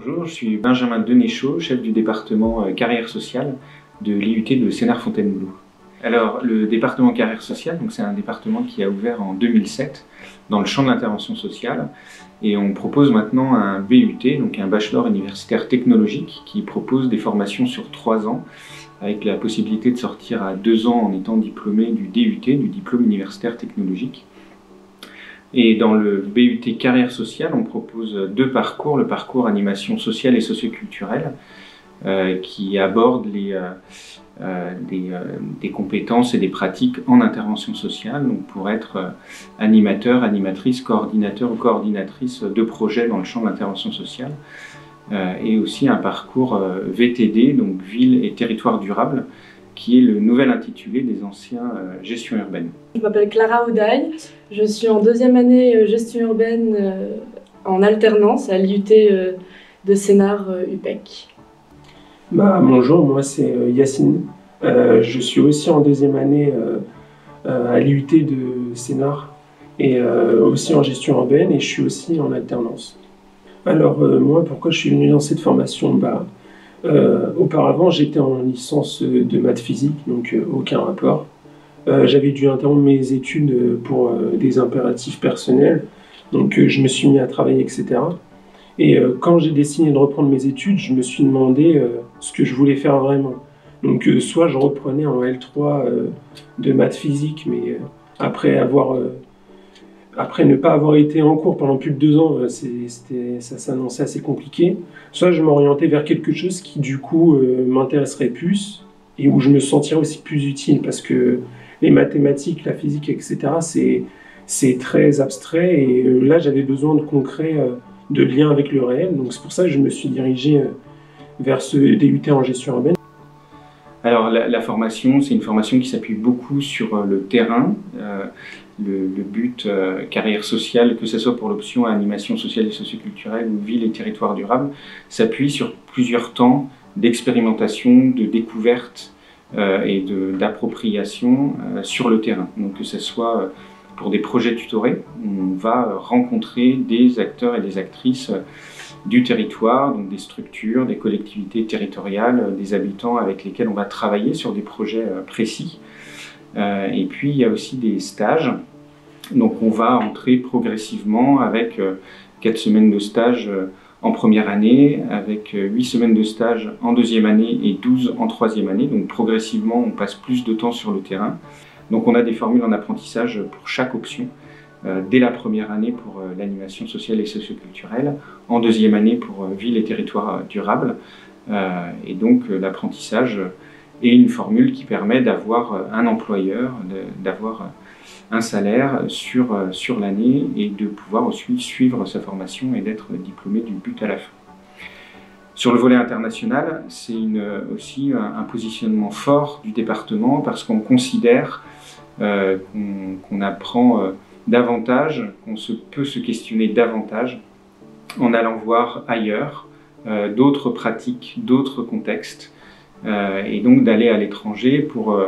Bonjour, je suis Benjamin Denéchaud, chef du département carrière sociale de l'IUT de Sénart-Fontainebleau. Alors, le département carrière sociale, c'est un département qui a ouvert en 2007 dans le champ de l'intervention sociale, et on propose maintenant un BUT, donc un bachelor universitaire technologique, qui propose des formations sur 3 ans, avec la possibilité de sortir à 2 ans en étant diplômé du DUT, du diplôme universitaire technologique. Et dans le BUT carrière sociale, on propose 2 parcours, le parcours animation sociale et socioculturelle, qui aborde des compétences et des pratiques en intervention sociale, donc pour être animateur, animatrice, coordinateur ou coordinatrice de projets dans le champ de l'intervention sociale, et aussi un parcours VTD, donc ville et territoire durable, qui est le nouvel intitulé des anciens gestion urbaine. Je m'appelle Clara Audaille, je suis en 2e année gestion urbaine en alternance à l'IUT de Sénart-UPEC. Bonjour, moi c'est Yacine. Je suis aussi en 2e année à l'IUT de Sénart et aussi en gestion urbaine, et je suis aussi en alternance. Alors moi, pourquoi je suis venu dans cette formation? Auparavant, j'étais en licence de maths physique, donc aucun rapport. J'avais dû interrompre mes études pour des impératifs personnels, donc je me suis mis à travailler, etc. Et quand j'ai décidé de reprendre mes études, je me suis demandé ce que je voulais faire vraiment. Donc soit je reprenais en L3 de maths physique, mais après ne pas avoir été en cours pendant plus de 2 ans, ça s'annonçait assez compliqué. Soit je m'orientais vers quelque chose qui du coup m'intéresserait plus et où je me sentirais aussi plus utile, parce que les mathématiques, la physique, etc., c'est très abstrait, et là j'avais besoin de concret, de lien avec le réel. Donc c'est pour ça que je me suis dirigé vers ce DUT en gestion urbaine. Alors la formation, c'est une formation qui s'appuie beaucoup sur le terrain. Le but carrière sociale, que ce soit pour l'option animation sociale et socioculturelle ou ville et territoire durable, s'appuie sur plusieurs temps d'expérimentation, de découverte et d'appropriation sur le terrain. Donc que ce soit pour des projets tutorés, on va rencontrer des acteurs et des actrices du territoire, donc des structures, des collectivités territoriales, des habitants avec lesquels on va travailler sur des projets précis. Et puis il y a aussi des stages, donc on va entrer progressivement avec 4 semaines de stage en première année, avec 8 semaines de stage en 2e année et 12 en 3e année, donc progressivement on passe plus de temps sur le terrain. Donc on a des formules en apprentissage pour chaque option, dès la première année pour l'animation sociale et socioculturelle, en 2e année pour ville et territoire durable, et donc l'apprentissage et une formule qui permet d'avoir un employeur, d'avoir un salaire sur l'année et de pouvoir aussi suivre sa formation et d'être diplômé du but à la fin. Sur le volet international, c'est aussi un positionnement fort du département, parce qu'on considère qu'on apprend davantage, qu'on peut se questionner davantage en allant voir ailleurs d'autres pratiques, d'autres contextes, et donc d'aller à l'étranger pour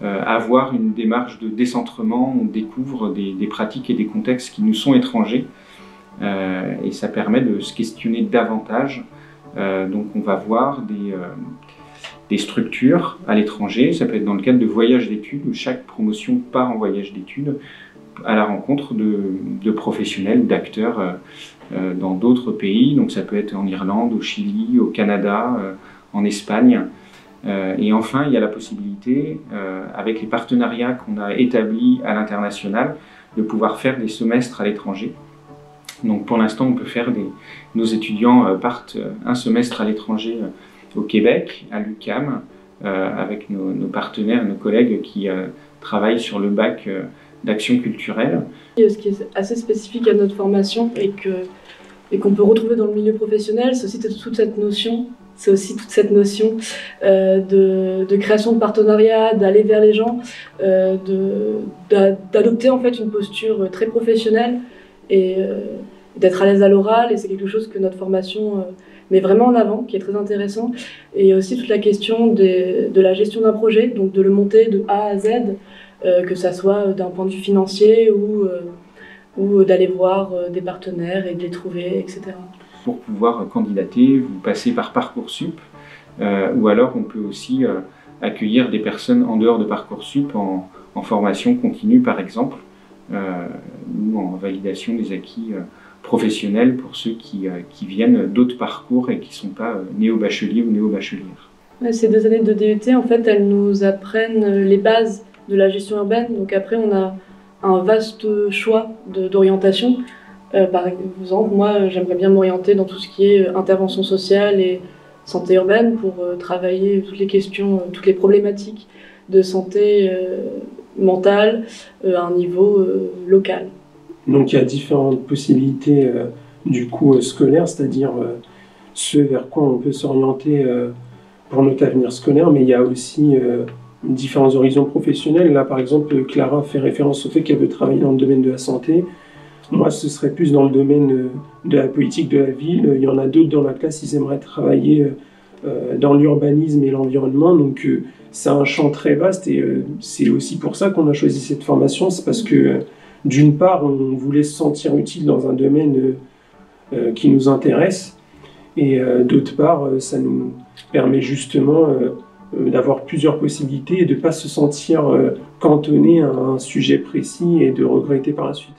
avoir une démarche de décentrement. On découvre des pratiques et des contextes qui nous sont étrangers, et ça permet de se questionner davantage. Donc on va voir des structures à l'étranger, ça peut être dans le cadre de voyages d'études, où chaque promotion part en voyage d'études à la rencontre de professionnels ou d'acteurs dans d'autres pays. Donc ça peut être en Irlande, au Chili, au Canada, en Espagne. Et enfin, il y a la possibilité, avec les partenariats qu'on a établis à l'international, de pouvoir faire des semestres à l'étranger. Donc pour l'instant, on peut faire nos étudiants partent un semestre à l'étranger au Québec, à l'UQAM, avec nos partenaires et nos collègues qui travaillent sur le bac d'action culturelle. Ce qui est assez spécifique à notre formation et qu'on peut retrouver dans le milieu professionnel, c'est aussi toute cette notion de création de partenariat, d'aller vers les gens, d'adopter en fait une posture très professionnelle et d'être à l'aise à l'oral. Et c'est quelque chose que notre formation met vraiment en avant, qui est très intéressant. Et aussi toute la question de la gestion d'un projet, donc de le monter de A à Z, que ça soit d'un point de vue financier ou d'aller voir des partenaires et de les trouver, etc. pour pouvoir candidater. Vous passez par Parcoursup, ou alors on peut aussi accueillir des personnes en dehors de Parcoursup en formation continue par exemple, ou en validation des acquis professionnels pour ceux qui viennent d'autres parcours et qui ne sont pas néo-bacheliers ou néo-bachelières. Ces 2 années de DUT, en fait, elles nous apprennent les bases de la gestion urbaine. Donc après, on a un vaste choix d'orientation. Par exemple, moi, j'aimerais bien m'orienter dans tout ce qui est intervention sociale et santé urbaine pour travailler toutes les questions, toutes les problématiques de santé mentale à un niveau local. Donc il y a différentes possibilités du coup scolaires, c'est-à-dire ce vers quoi on peut s'orienter pour notre avenir scolaire, mais il y a aussi différents horizons professionnels. Là par exemple, Clara fait référence au fait qu'elle veut travailler dans le domaine de la santé. Moi, ce serait plus dans le domaine de la politique de la ville. Il y en a d'autres dans la classe, ils aimeraient travailler dans l'urbanisme et l'environnement. Donc, c'est un champ très vaste et c'est aussi pour ça qu'on a choisi cette formation. C'est parce que, d'une part, on voulait se sentir utile dans un domaine qui nous intéresse. Et d'autre part, ça nous permet justement d'avoir plusieurs possibilités et de ne pas se sentir cantonné à un sujet précis et de regretter par la suite.